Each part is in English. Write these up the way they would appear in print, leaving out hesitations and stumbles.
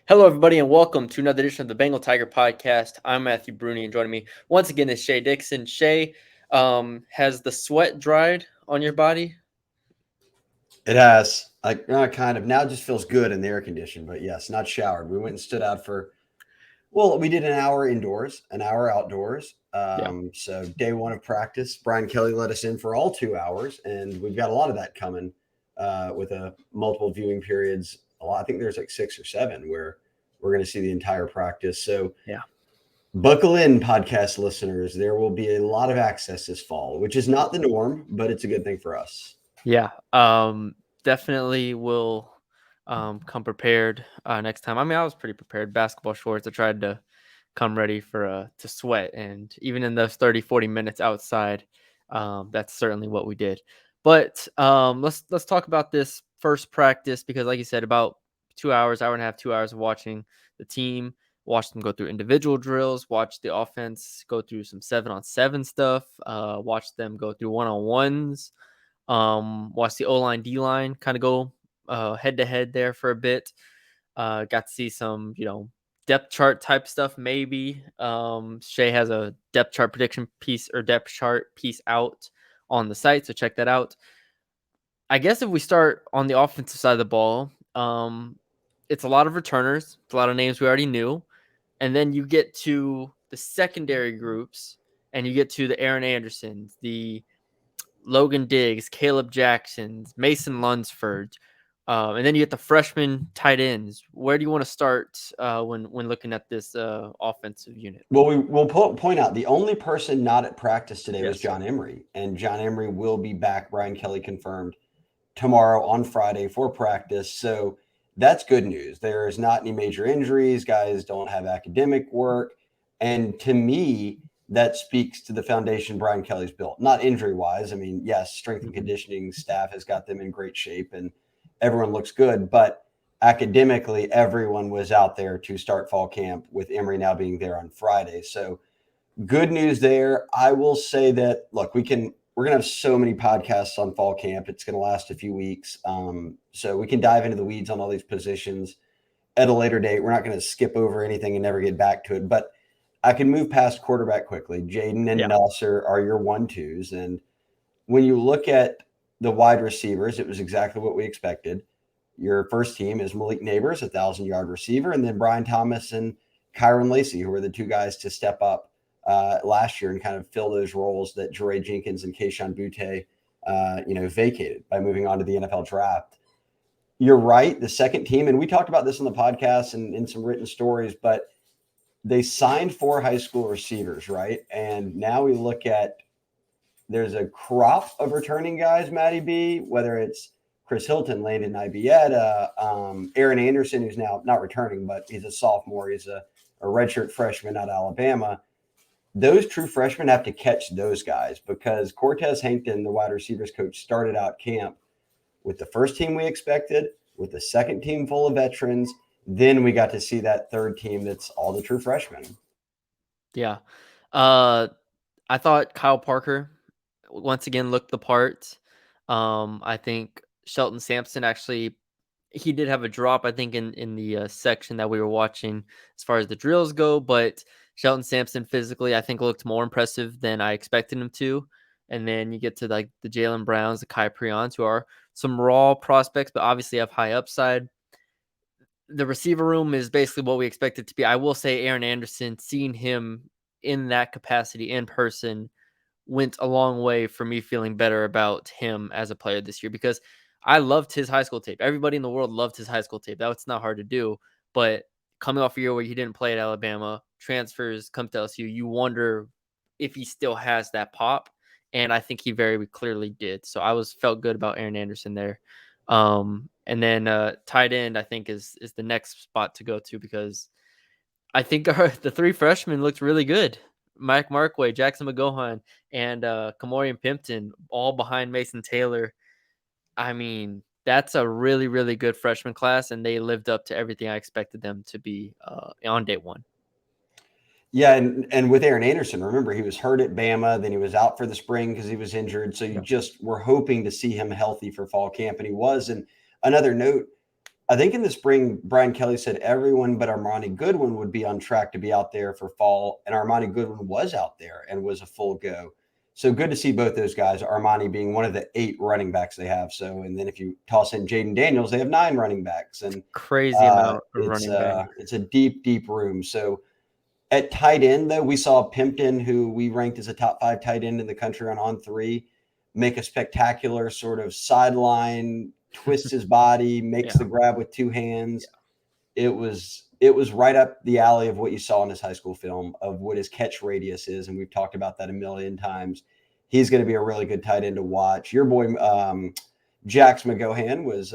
Hello, everybody, and welcome to another edition of the Bengal Tiger podcast. I'm Matthew Brune, and joining me once again is Shea Dixon. Shea, has the sweat dried on your body? It has, like, kind of. Now it just feels good in the air condition, but yes, not showered. We went and stood out well, we did an hour indoors, an hour outdoors. Yeah, So day one of practice, Brian Kelly let us in for all 2 hours, and we've got a lot of that coming with a multiple viewing periods. I think there's like 6 or 7 where we're going to see the entire practice. So yeah, buckle in, podcast listeners. There will be a lot of access this fall, which is not the norm, but it's a good thing for us. yeah. Definitely will come prepared next time. I mean, I was pretty prepared. Basketball shorts. I tried to come ready for to sweat, and even in those 30, 40 minutes outside, that's certainly what we did. But let's talk about this first practice because, like you said, about 2 hours, hour and a half, 2 hours of watching the team, watch them go through individual drills, watch the offense go through some 7-on-7 stuff, watch them go through one-on-ones, watch the O-line, D-line kind of go head to head there for a bit. Got to see some, depth chart type stuff. Maybe Shay has a depth chart prediction piece or depth chart piece out on the site, so check that out. I guess if we start on the offensive side of the ball, it's a lot of returners. It's a lot of names we already knew, and then you get to the secondary groups, and you get to the Aaron Andersons, the Logan Diggs, Caleb Jacksons, Mason Lunsford, and then you get the freshman tight ends. Where do you want to start when looking at this offensive unit? Well, we will point out the only person not at practice today was Yes. John Emery, and John Emery will be back. Brian Kelly confirmed tomorrow on Friday for practice. So that's good news. There is not any major injuries. Guys don't have academic work. And to me, that speaks to the foundation Brian Kelly's built, not injury wise. I mean, yes, strength and Mm-hmm. conditioning staff has got them in great shape and everyone looks good. But academically, everyone was out there to start fall camp with Emery now being there on Friday. So good news there. I will say that, look, we're gonna have so many podcasts on fall camp. It's gonna last a few weeks, so we can dive into the weeds on all these positions at a later date. We're not gonna skip over anything and never get back to it, but I can move past quarterback quickly. Jaden and Yeah. Nasser are your 1-2s, and when you look at the wide receivers, it was exactly what we expected. Your first team is Malik Neighbors, 1,000-yard receiver, and then Brian Thomas and Kyron Lacey, who are the two guys to step up last year and kind of fill those roles that Jeray Jenkins and Keishon Butte, vacated by moving on to the NFL draft. You're right, the second team, and we talked about this on the podcast and in some written stories, but they signed 4 high school receivers, right? And now we look at there's a crop of returning guys, Matty B, whether it's Chris Hilton, Landon Ibieta, Aaron Anderson, who's now not returning, but he's a sophomore. He's a redshirt freshman out of Alabama. Those true freshmen have to catch those guys because Cortez Hankton, the wide receivers coach, started out camp with the first team we expected, with the second team full of veterans. Then we got to see that third team that's all the true freshmen. Yeah. Uh, I thought Kyle Parker once again looked the part. I think Shelton Sampson actually he did have a drop, I think, in the section that we were watching as far as the drills go, but Shelton Sampson physically, I think, looked more impressive than I expected him to. And then you get to like the Jalen Browns, the Kai Prions, who are some raw prospects, but obviously have high upside. The receiver room is basically what we expect it to be. I will say Aaron Anderson, seeing him in that capacity in person went a long way for me feeling better about him as a player this year because I loved his high school tape. Everybody in the world loved his high school tape. That's not hard to do. But coming off a year where he didn't play at Alabama, transfers come to LSU, you wonder if he still has that pop. And I think he very clearly did. So I was felt good about Aaron Anderson there. And then tight end, I think is the next spot to go to because I think the 3 freshmen looked really good. Mike Markway, Jackson McGohan, and Kamorian Pimpton, all behind Mason Taylor. I mean, that's a really, really good freshman class, and they lived up to everything I expected them to be on day one. Yeah, and with Aaron Anderson, remember he was hurt at Bama, then he was out for the spring because he was injured. So you Yeah. just were hoping to see him healthy for fall camp, and he was. And another note, I think in the spring, Brian Kelly said everyone but Armani Goodwin would be on track to be out there for fall, and Armani Goodwin was out there and was a full go. So good to see both those guys. Armani being one of the 8 running backs they have. So, and then if you toss in Jaden Daniels, they have 9 running backs, and Crazy amount of it's running back. it's a deep, deep room. So at tight end, though, we saw Pimpton, who we ranked as a top 5 tight end in the country on 3, make a spectacular sort of sideline, twist his body, makes Yeah. the grab with 2 hands. It was right up the alley of what you saw in his high school film of what his catch radius is, and we've talked about that a million times. He's going to be a really good tight end to watch. Your boy Jax McGohan was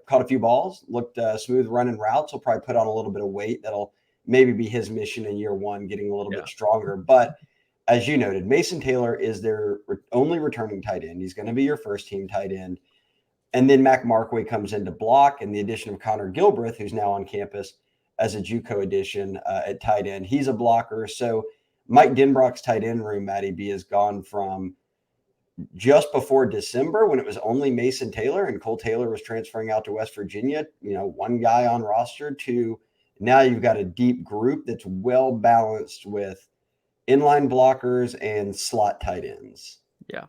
caught a few balls, looked smooth running routes. He'll probably put on a little bit of weight. That'll maybe be his mission in year 1, getting a little Yeah. bit stronger. But as you noted, Mason Taylor is their only returning tight end. He's going to be your first team tight end. And then Mac Markway comes in to block, and the addition of Connor Gilbreth, who's now on campus as a JUCO addition at tight end. He's a blocker. So Mike Denbrock's tight end room, Matty B, has gone from just before December when it was only Mason Taylor and Cole Taylor was transferring out to West Virginia, one guy on roster, to now you've got a deep group that's well balanced with inline blockers and slot tight ends. Yeah.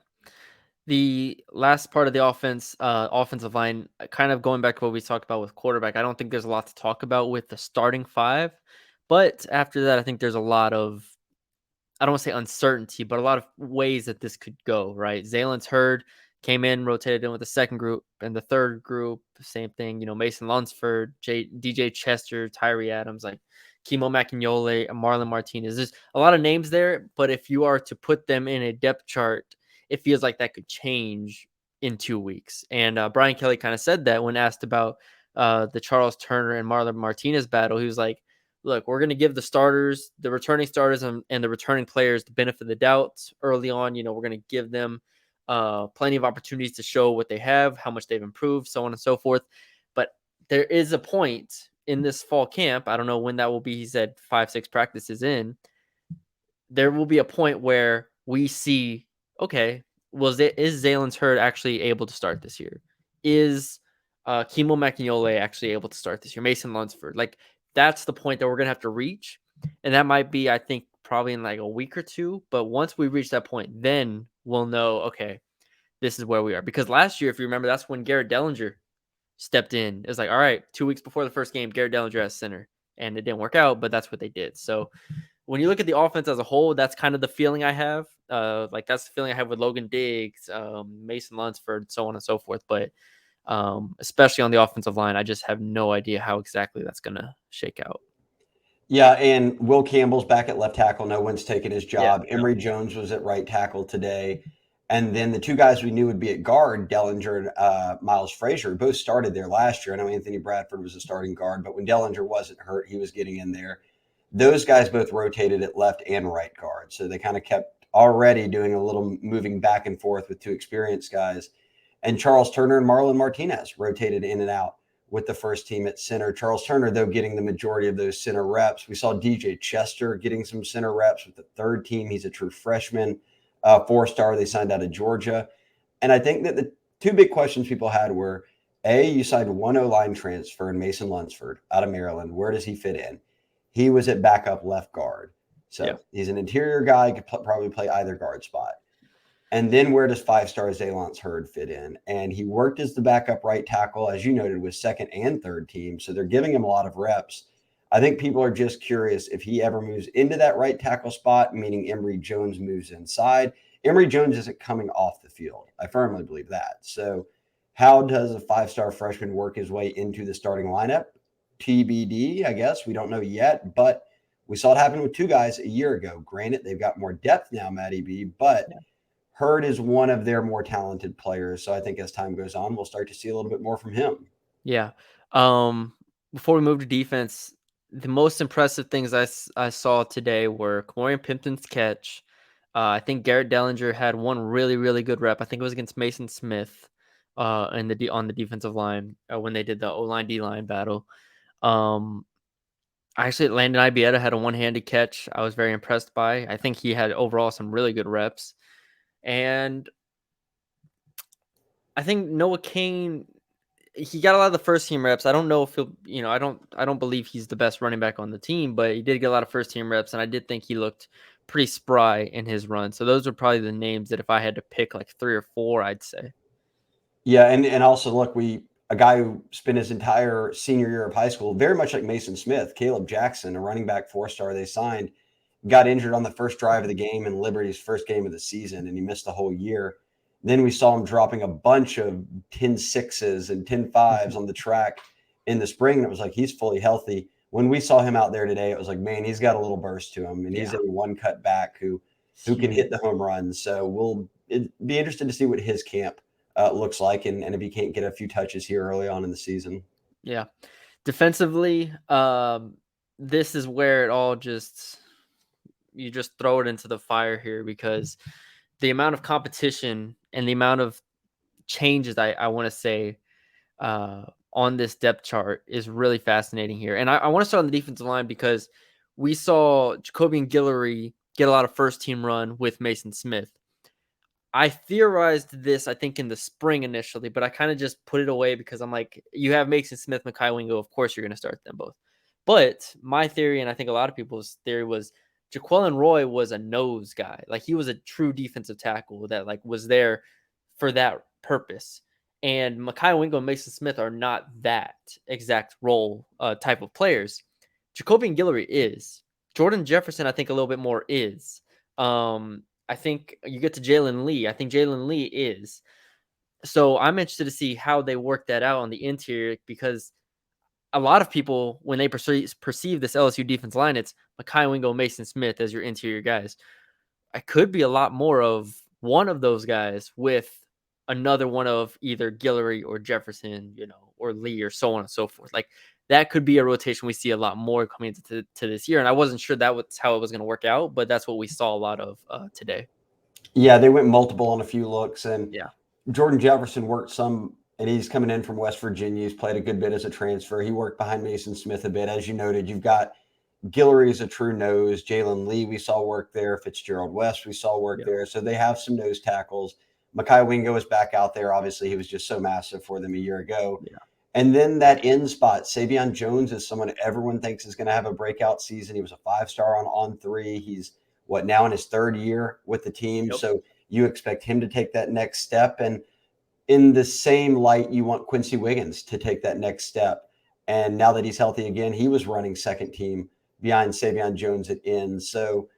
The last part of the offensive line, kind of going back to what we talked about with quarterback, I don't think there's a lot to talk about with the starting 5. But after that, I think there's a lot of, I don't want to say uncertainty, but a lot of ways that this could go, right? Zalen's Hurd came in, rotated in with the second group, and the third group, same thing. Mason Lunsford, DJ Chester, Tyree Adams, like Kimo Macagnole, Marlon Martinez. There's a lot of names there, but if you are to put them in a depth chart, it feels like that could change in 2 weeks. And Brian Kelly kind of said that when asked about the Charles Turner and Marlon Martinez battle. He was like, look, we're going to give the returning starters and the returning players the benefit of the doubt early on. We're going to give them plenty of opportunities to show what they have, how much they've improved, so on and so forth. But there is a point in this fall camp. I don't know when that will be. He said 5-6 practices in. There will be a point where we see, okay, is Zalen's Hurd actually able to start this year? Is Kimo Macagnole actually able to start this year? Mason Lunsford, like that's the point that we're gonna have to reach, and that might be, I think, probably in like a week or 2. But once we reach that point, then we'll know, okay, this is where we are. Because last year, if you remember, that's when Garrett Dellinger stepped in. It was like, all right, 2 weeks before the first game, Garrett Dellinger as center, and it didn't work out, but that's what they did. So when you look at the offense as a whole, that's kind of the feeling I have. Like that's the feeling I have with Logan Diggs, Mason Lunsford, so on and so forth. But especially on the offensive line, I just have no idea how exactly that's going to shake out. Yeah, and Will Campbell's back at left tackle. No one's taken his Yeah, job. Emory Jones was at right tackle today. And then the 2 guys we knew would be at guard, Dellinger and Miles Frazier, both started there last year. I know Anthony Bradford was a starting guard, but when Dellinger wasn't hurt, he was getting in there. Those guys both rotated at left and right guard. So they kind of kept already doing a little moving back and forth with 2 experienced guys. And Charles Turner and Marlon Martinez rotated in and out with the first team at center. Charles Turner, though, getting the majority of those center reps. We saw DJ Chester getting some center reps with the third team. He's a true freshman, 4-star. They signed out of Georgia. And I think that the 2 big questions people had were, A, you signed one O-line transfer in Mason Lunsford out of Maryland. Where does he fit in? He was at backup left guard. yeah, So he's an interior guy, could probably play either guard spot. And then where does 5-star Zalen's Hurd fit in? And he worked as the backup right tackle, as you noted, with second and third team. So they're giving him a lot of reps. I think people are just curious if he ever moves into that right tackle spot, meaning Emory Jones moves inside. Emory Jones isn't coming off the field. I firmly believe that. So how does a 5-star freshman work his way into the starting lineup? TBD, I guess. We don't know yet, but we saw it happen with 2 guys a year ago. Granted, they've got more depth now, Matty B, but yeah. Hurd is one of their more talented players. So I think as time goes on, we'll start to see a little bit more from him. Yeah. Before we move to defense, the most impressive things I saw today were Kamorian Pimpton's catch. I think Garrett Dellinger had one really, really good rep. I think it was against Mason Smith on the defensive line when they did the O-line D-line battle. Actually, Landon Ibieta had a one-handed catch I was very impressed by. I think he had overall some really good reps. And I think Noah Kane, he got a lot of the first team reps. I don't know if he'll, I don't believe he's the best running back on the team, but he did get a lot of first team reps, and I did think he looked pretty spry in his run. So those are probably the names that if I had to pick like 3 or 4, I'd say. Yeah, and also look, a guy who spent his entire senior year of high school, very much like Mason Smith, Caleb Jackson, a running back 4-star they signed, got injured on the first drive of the game in Liberty's first game of the season, and he missed the whole year. Then we saw him dropping a bunch of 10-6s and 10-5s on the track in the spring, and it was like he's fully healthy. When we saw him out there today, it was like, man, he's got a little burst to him, and he's Yeah, a one-cut back who can hit the home runs. So it'd be interested to see what his camp looks like, and if he can't get a few touches here early on in the season. yeah. Defensively, this is where it all just you just throw it into the fire here because the amount of competition and the amount of changes I want to say on this depth chart is really fascinating here. And I want to start on the defensive line because we saw Jacoby and Guillory get a lot of first team run with Mason Smith. I theorized this, I think, in the spring initially, but I kind of just put it away because I'm like, you have Mason Smith, Mekhi Wingo. Of course, you're going to start them both. But my theory, and I think a lot of people's theory, was Jaquelin Roy was a nose guy. Like he was a true defensive tackle that like was there for that purpose. And Mekhi Wingo and Mason Smith are not that exact role type of players. Jacoby and Guillory is. Jordan Jefferson, I think, a little bit more is. I think you get to Jalen Lee. I think Jalen Lee is. So I'm interested to see how they work that out on the interior because a lot of people, when they perceive this LSU defense line, it's Mekhi Wingo, Mason Smith as your interior guys. I could be a lot more of one of those guys with another one of either Guillory or Jefferson, or Lee or so on and so forth. Like that could be a rotation we see a lot more coming into this year. And I wasn't sure that was how it was going to work out, but that's what we saw a lot of today. Yeah, they went multiple on a few looks, and Yeah. Jordan Jefferson worked some, and he's coming in from West Virginia. He's played a good bit as a transfer. He worked behind Mason Smith a bit. As you noted, you've got Guillory is a true nose. Jalen Lee, we saw work there. Fitzgerald West, we saw work Yeah. there. So they have some nose tackles. Mekhi Wingo is back out there. Obviously, he was just so massive for them a year ago. Yeah. And then that end spot, Savion Jones is someone everyone thinks is going to have a breakout season. He was a 5-star on 3. He's now in his third year with the team. Yep. So you expect him to take that next step. And in the same light, you want Quincy Wiggins to take that next step. And now that he's healthy again, he was running second team behind Savion Jones at end. So,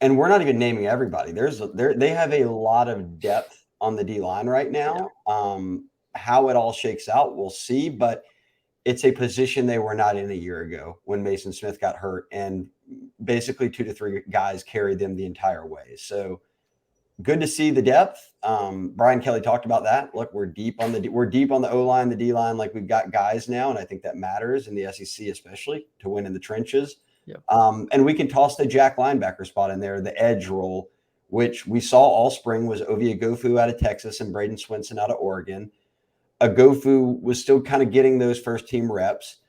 and we're not even naming everybody. They have a lot of depth on the D line right now. How it all shakes out, we'll see. But it's a position they were not in a year ago when Mason Smith got hurt, and basically 2 to 3 guys carried them the entire way. So good to see the depth. Brian Kelly talked about that. Look, we're deep on the O line, the D line. Like we've got guys now, and I think that matters in the SEC, especially to win in the trenches. Yep. And we can toss the jack linebacker spot in there, the edge role, which we saw all spring was Ovie Ogofu out of Texas and Braden Swinson out of Oregon. Ogofu was still kind of getting those first team reps.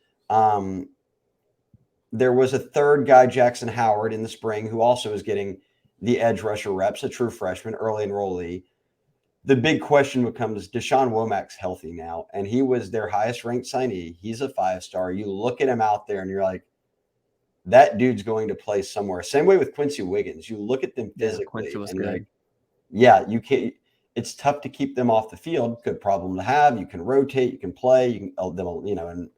There was a third guy, Jackson Howard, in the spring, who also was getting the edge rusher reps, a true freshman, early enrollee. The big question becomes Deshaun Womack's healthy now, and he was their highest ranked signee. He's a 5-star. You look at him out there and you're like, that dude's going to play somewhere. Same way with Quincy Wiggins. You look at them physically Quincy was and you're good. like, yeah, you can't. It's tough to keep them off the field. Good problem to have. You can rotate, you can play, you can them, in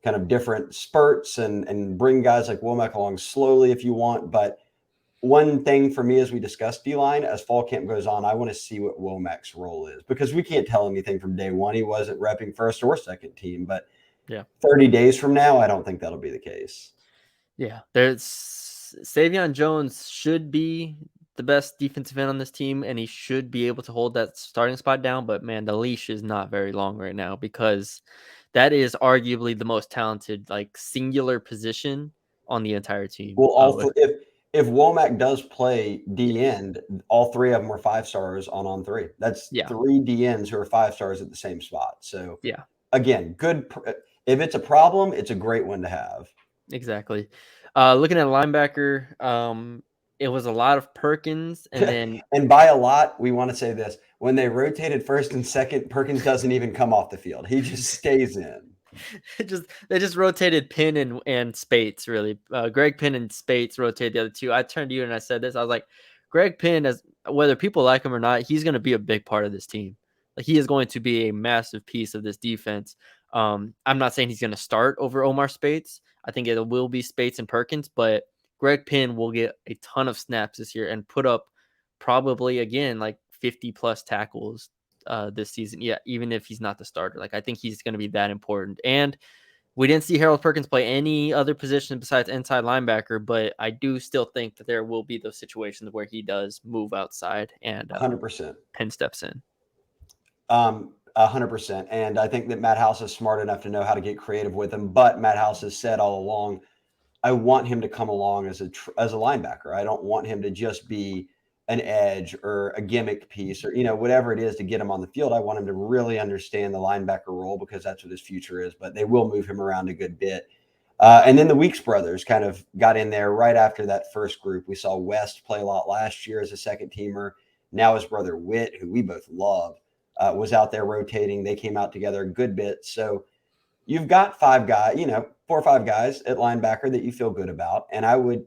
kind of different spurts and bring guys like Womack along slowly if you want. But one thing for me, as we discussed D-line, as fall camp goes on, I want to see what Womack's role is because we can't tell anything from day one. He wasn't repping first or second team, but 30 days from now, I don't think that'll be the case. Yeah, there's Savion Jones should be the best defensive end on this team, and he should be able to hold that starting spot down. But man, the leash is not very long right now because that is arguably the most talented, like singular position on the entire team. Well, if Womack does play D end, all 3 of them were 5-stars on 3. That's 3 DNs who are 5-stars at the same spot. So again, good. If it's a problem, it's a great one to have. Exactly. Looking at linebacker, it was a lot of Perkins, and then And by a lot, we want to say this. When they rotated first and second, Perkins doesn't even come off the field. He just stays in. they just rotated Penn and Spates really. Greg Penn and Spates rotated the other two. I turned to you and I said this. I was like, Greg Penn, as whether people like him or not, he's going to be a big part of this team. Like he is going to be a massive piece of this defense. I'm not saying he's going to start over Omar Spates. I think it will be Spates and Perkins, but Greg Penn will get a ton of snaps this year and put up probably again like 50 plus tackles this season. Yeah, even if he's not the starter, like I think he's going to be that important. And we didn't see Harold Perkins play any other position besides inside linebacker, but I do still think that there will be those situations where he does move outside and 100%. Penn steps in. 100%. And I think that Matt House is smart enough to know how to get creative with him. But Matt House has said all along, I want him to come along as a linebacker. I don't want him to just be an edge or a gimmick piece or whatever it is to get him on the field. I want him to really understand the linebacker role because that's what his future is. But they will move him around a good bit. And then the Weeks brothers kind of got in there right after that first group. We saw West play a lot last year as a second teamer. Now his brother Witt, who we both love, was out there rotating. They came out together a good bit. So you've got 5 guys, 4 or 5 guys at linebacker that you feel good about. And I would,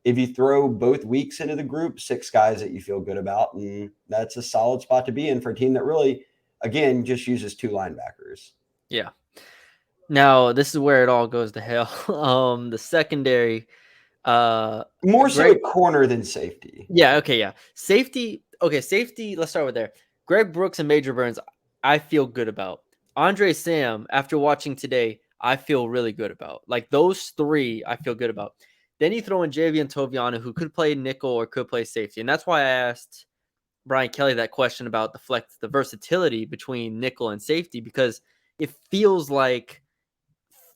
if you throw both Weeks into the group, 6 guys that you feel good about. And that's a solid spot to be in for a team that really, again, just uses 2 linebackers. Yeah. Now this is where it all goes to hell. The secondary, More so Greg. at corner than safety. Yeah. Okay. Yeah. Safety. Okay. Safety. Let's start with there. Greg Brooks and Major Burns, I feel good about. Andre Sam, after watching today, I feel really good about. Like those 3, I feel good about. Then you throw in Javian Toviano, who could play nickel or could play safety. And that's why I asked Brian Kelly that question about the versatility between nickel and safety, because it feels like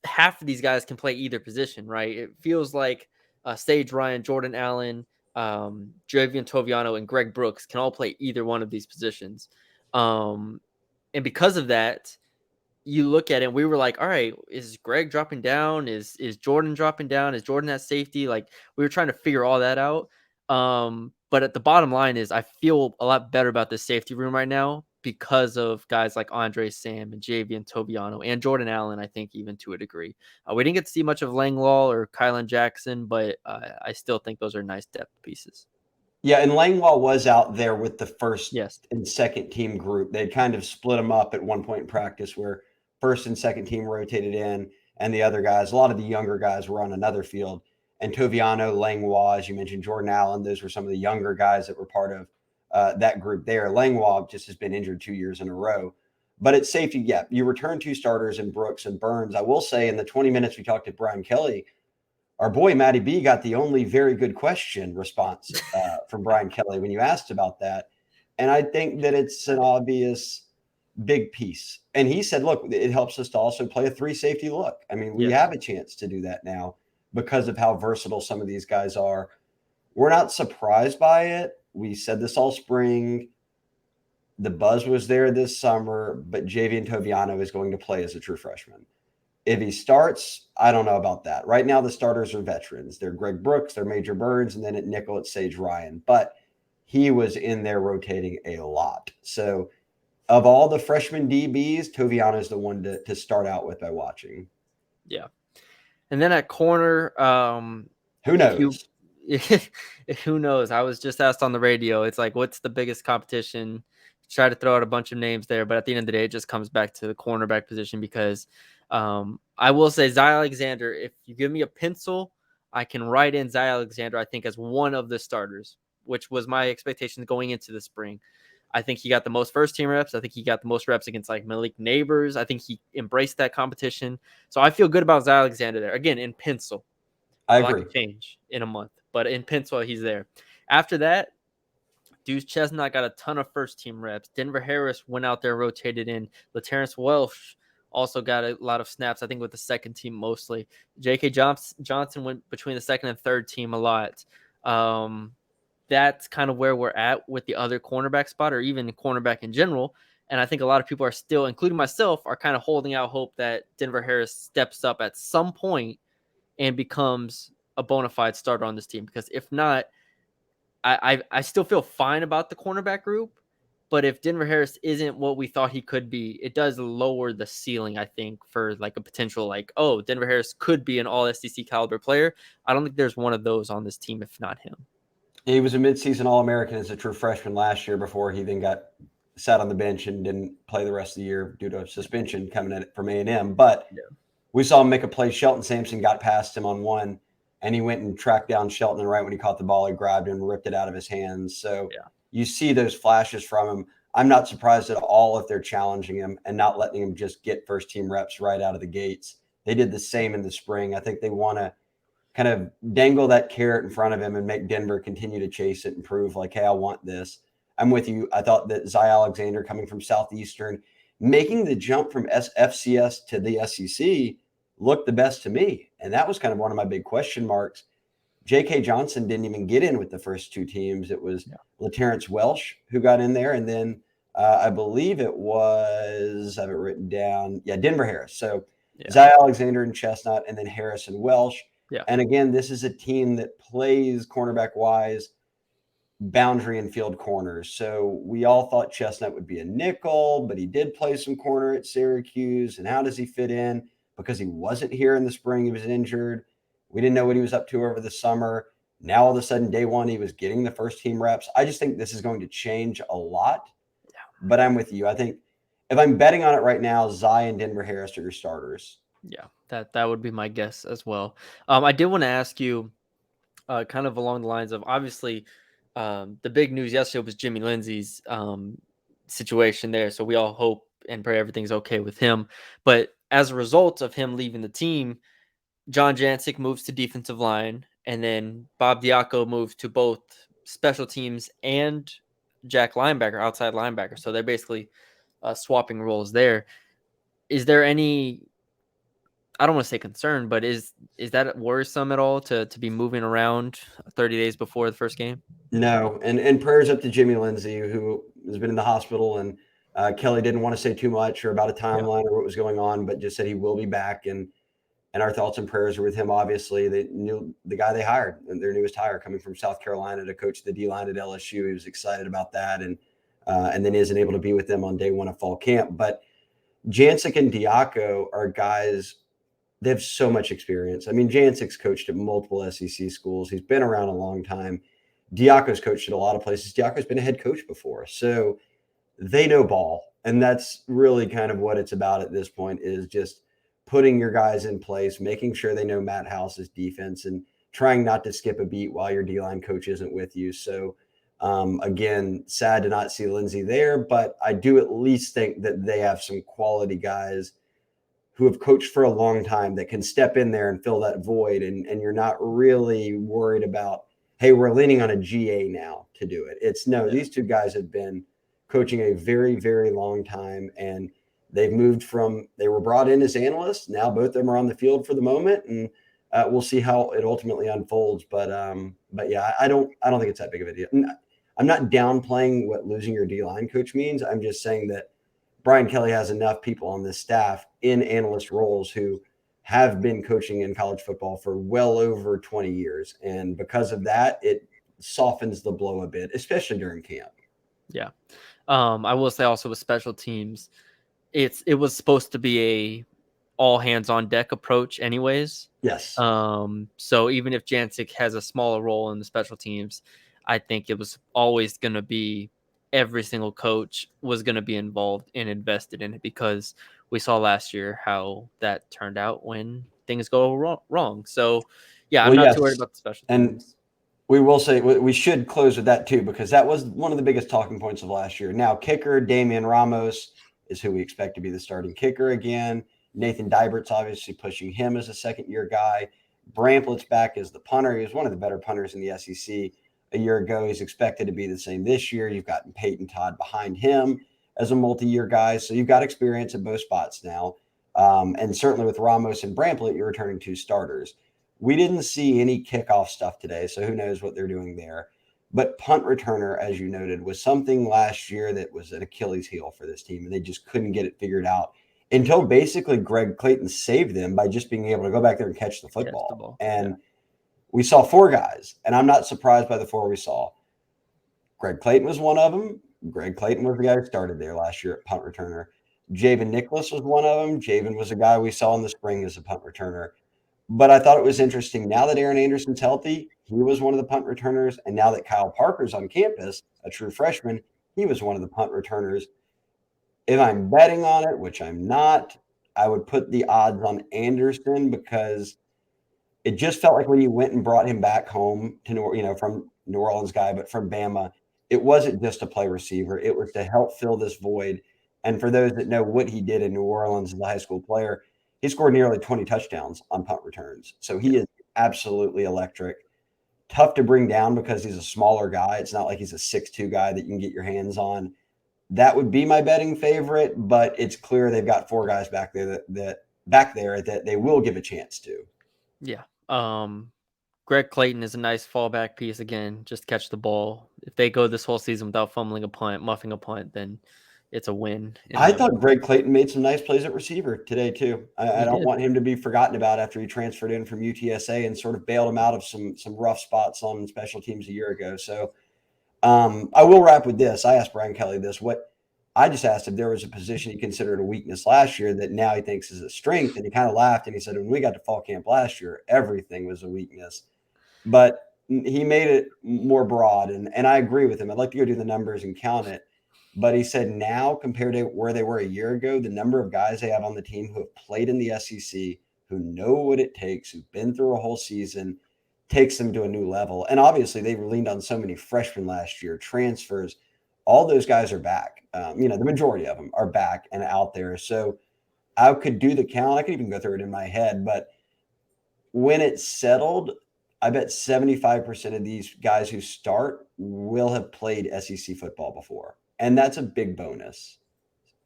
half of these guys can play either position, right? It feels like Sage Ryan, Jordan Allen, Javian Toviano, and Greg Brooks can all play either one of these positions. And because of that, you look at it, we were like, all right, is Greg dropping down? Is Jordan dropping down? Is Jordan at safety? Like we were trying to figure all that out. But at the bottom line is I feel a lot better about this safety room right now because of guys like Andre Sam and Javian Toviano and Jordan Allen, I think even to a degree. We didn't get to see much of Langlaw or Kylan Jackson, but I still think those are nice depth pieces. Yeah, and Langlaw was out there with the first Yes. and second team group. They'd kind of split them up at one point in practice where first and second team rotated in, and the other guys, a lot of the younger guys, were on another field. And Toviano, Langlois, as you mentioned, Jordan Allen, those were some of the younger guys that were part of that group there. Langlois just has been injured 2 years in a row. But at safety, yeah, you return 2 starters in Brooks and Burns. I will say in the 20 minutes we talked to Brian Kelly, our boy Matty B got the only very good question response from Brian Kelly when you asked about that. And I think that it's an obvious big piece. And he said, look, it helps us to also play a 3 safety look. I mean, we Yes. have a chance to do that now because of how versatile some of these guys are. We're not surprised by it. We said this all spring. The buzz was there this summer, but Javian Toviano is going to play as a true freshman. If he starts, I don't know about that. Right now, the starters are veterans. They're Greg Brooks, they're Major Burns, and then at nickel, it's Sage Ryan. But he was in there rotating a lot. So of all the freshman DBs, Toviano is the one to start out with by watching. Yeah. And then at corner, Who if you knows? who knows? I was just asked on the radio. It's like, what's the biggest competition? Try to throw out a bunch of names there, but at the end of the day, it just comes back to the cornerback position because I will say Zy Alexander, if you give me a pencil, I can write in Zy Alexander, I think, as one of the starters, which was my expectations going into the spring. I think he got the most first team reps. I think he got the most reps against like Malik Neighbors. I think he embraced that competition. So I feel good about Zy Alexander there. Again, in pencil. I A lot agree. could change in a month, but in pencil, he's there. After that, Deuce Chestnut got a ton of first team reps. Denver Harris went out there, rotated in. LaTerrence Welsh also got a lot of snaps, I think, with the second team mostly. J.K. Johnson went between the second and third team a lot. That's kind of where we're at with the other cornerback spot or even cornerback in general. And I think a lot of people are still, including myself, are kind of holding out hope that Denver Harris steps up at some point and becomes a bona fide starter on this team. Because if not, I still feel fine about the cornerback group, but if Denver Harris isn't what we thought he could be, it does lower the ceiling, I think, for like a potential like, oh, Denver Harris could be an all SEC caliber player. I don't think there's one of those on this team, if not him. He was a midseason All-American as a true freshman last year before he then got sat on the bench and didn't play the rest of the year due to suspension coming in from A&M. But Yeah. we saw him make a play. Shelton Sampson got past him on one, and he went and tracked down Shelton. And right when he caught the ball, he grabbed him and ripped it out of his hands. So Yeah. you see those flashes from him. I'm not surprised at all if they're challenging him and not letting him just get first-team reps right out of the gates. They did the same in the spring. I think they want to kind of dangle that carrot in front of him and make Denver continue to chase it and prove like, hey, I want this. I'm with you. I thought that Zy Alexander coming from Southeastern, making the jump from FCS to the SEC looked the best to me. And that was kind of one of my big question marks. J.K. Johnson didn't even get in with the first two teams. It was LaTerrence Welsh who got in there. And then I believe it was, I have it written down. Yeah, Denver Harris. So Zy Alexander and Chestnut, and then Harris and Welsh. Yeah. And again, this is a team that plays cornerback wise boundary and field corners. So we all thought Chestnut would be a nickel, but he did play some corner at Syracuse. And how does he fit in? Because he wasn't here in the spring, he was injured. We didn't know what he was up to over the summer. Now, all of a sudden, day one, he was getting the first team reps. I just think this is going to change a lot. But I'm with you. I think if I'm betting on it right now, Zy and Denver Harris are your starters. Yeah, that would be my guess as well. I did want to ask you, kind of along the lines of obviously, the big news yesterday was Jimmy Lindsey's situation there. So we all hope and pray everything's okay with him. But as a result of him leaving the team, John Jancic moves to defensive line, and then Bob Diaco moves to both special teams and Jack linebacker, outside linebacker. So they're basically swapping roles there. Is there any, I don't want to say concern, but is that worrisome at all to be moving around 30 days before the first game? No, and prayers up to Jimmy Lindsey, who has been in the hospital, and Kelly didn't want to say too much or about a timeline or what was going on, but just said he will be back, and our thoughts and prayers are with him. Obviously, they knew the guy they hired, their newest hire, coming from South Carolina to coach the D line at LSU. He was excited about that, and then isn't able to be with them on day one of fall camp. But Jancic and Diaco are guys. They have so much experience. I mean, Jancic's coached at multiple SEC schools. He's been around a long time. Diaco's coached at a lot of places. Diaco's been a head coach before. So they know ball. And that's really kind of what it's about at this point, is just putting your guys in place, making sure they know Matt House's defense, and trying not to skip a beat while your D-line coach isn't with you. So, again, sad to not see Lindsey there, but I do at least think that they have some quality guys who have coached for a long time that can step in there and fill that void. And you're not really worried about, hey, we're leaning on a GA now to do it. It's no, these two guys have been coaching a very, very long time, and they've moved from, they were brought in as analysts. Now both of them are on the field for the moment, and we'll see how it ultimately unfolds. But yeah, I don't think it's that big of a deal. I'm not downplaying what losing your D-line coach means. I'm just saying that Brian Kelly has enough people on this staff in analyst roles who have been coaching in college football for well over 20 years. And because of that, it softens the blow a bit, especially during camp. Yeah. I will say also with special teams, it was supposed to be a all hands on deck approach anyways. Yes. So even if Jancic has a smaller role in the special teams, I think it was always going to be every single coach was going to be involved and invested in it, because we saw last year how that turned out when things go wrong. So yeah, I'm not too worried about the special teams. And we will say we should close with that too, because that was one of the biggest talking points of last year. Now, kicker Damian Ramos is who we expect to be the starting kicker again. Nathan Dybert's obviously pushing him as a second-year guy. Bramplett's back as the punter. He was one of the better punters in the SEC a year ago. He's expected to be the same this year. You've got Peyton Todd behind him as a multi-year guy. So you've got experience at both spots now. And certainly with Ramos and Bramplett, you're returning two starters. We didn't see any kickoff stuff today, so who knows what they're doing there. But punt returner, as you noted, was something last year that was an Achilles heel for this team, and they just couldn't get it figured out until basically Greg Clayton saved them by just being able to go back there and catch the football. And we saw four guys, and I'm not surprised by the four we saw. Greg Clayton was one of them. Greg Clayton was the guy who started there last year at punt returner. Javen Nicholas was one of them. Javen was a guy we saw in the spring as a punt returner. But I thought it was interesting. Now that Aaron Anderson's healthy, he was one of the punt returners. And now that Kyle Parker's on campus, a true freshman, he was one of the punt returners. If I'm betting on it, which I'm not, I would put the odds on Anderson because it just felt like when you went and brought him back home to from New Orleans guy, but from Bama, it wasn't just to play receiver. It was to help fill this void. And for those that know what he did in New Orleans as a high school player, he scored nearly 20 touchdowns on punt returns. So he is absolutely electric. Tough to bring down because he's a smaller guy. It's not like he's a 6'2" guy that you can get your hands on. That would be my betting favorite, but it's clear they've got 4 guys back there that they will give a chance to. Yeah. Greg Clayton is a nice fallback piece again, just catch the ball. If they go this whole season without fumbling a punt, muffing a punt, then it's a win. I thought Greg Clayton made some nice plays at receiver today too. I don't want him to be forgotten about after he transferred in from UTSA and sort of bailed him out of some rough spots on special teams a year ago. So I will wrap with this. I asked Brian Kelly this. I just asked if there was a position he considered a weakness last year that now he thinks is a strength. And he kind of laughed and he said, when we got to fall camp last year, everything was a weakness. But he made it more broad. And I agree with him. I'd like to go do the numbers and count it. But he said now, compared to where they were a year ago, the number of guys they have on the team who have played in the SEC, who know what it takes, who've been through a whole season, takes them to a new level. And obviously, they leaned on so many freshmen last year, transfers. All those guys are back. The majority of them are back and out there. So I could do the count. I could even go through it in my head. But when it's settled, I bet 75% of these guys who start will have played SEC football before. And that's a big bonus.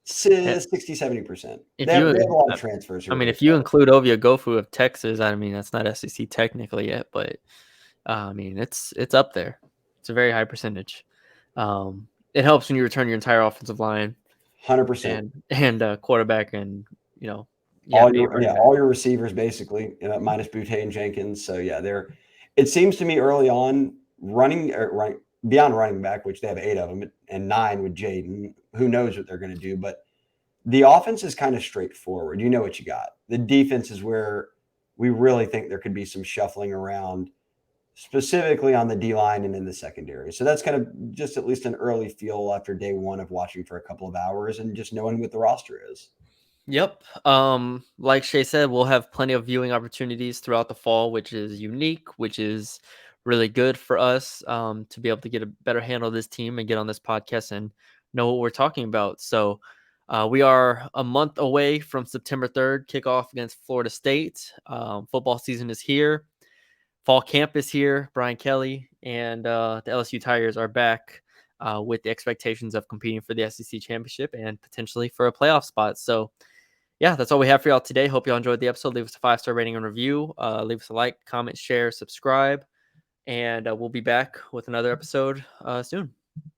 60-70%. They have a lot of transfers. If you include Ovia Gofu of Texas, that's not SEC technically yet, but it's up there. It's a very high percentage. It helps when you return your entire offensive line, 100%, and quarterback, and all your receivers basically, minus Boutte and Jenkins. So it seems to me early on running beyond running back, which they have 8 of them, and 9 with Jaden. Who knows what they're going to do? But the offense is kind of straightforward. You know what you got. The defense is where we really think there could be some shuffling around, specifically on the D-line and in the secondary. So that's kind of just at least an early feel after day one of watching for a couple of hours and just knowing what the roster is. Yep. Like Shea said, we'll have plenty of viewing opportunities throughout the fall, which is unique, which is really good for us to be able to get a better handle of this team and get on this podcast and know what we're talking about. So we are a month away from September 3rd, kickoff against Florida State. Football season is here. Fall camp is here. Brian Kelly and the LSU Tigers are back with the expectations of competing for the SEC championship and potentially for a playoff spot. So yeah, that's all we have for y'all today. Hope y'all enjoyed the episode. Leave us a 5-star rating and review. Leave us a like, comment, share, subscribe. And we'll be back with another episode soon.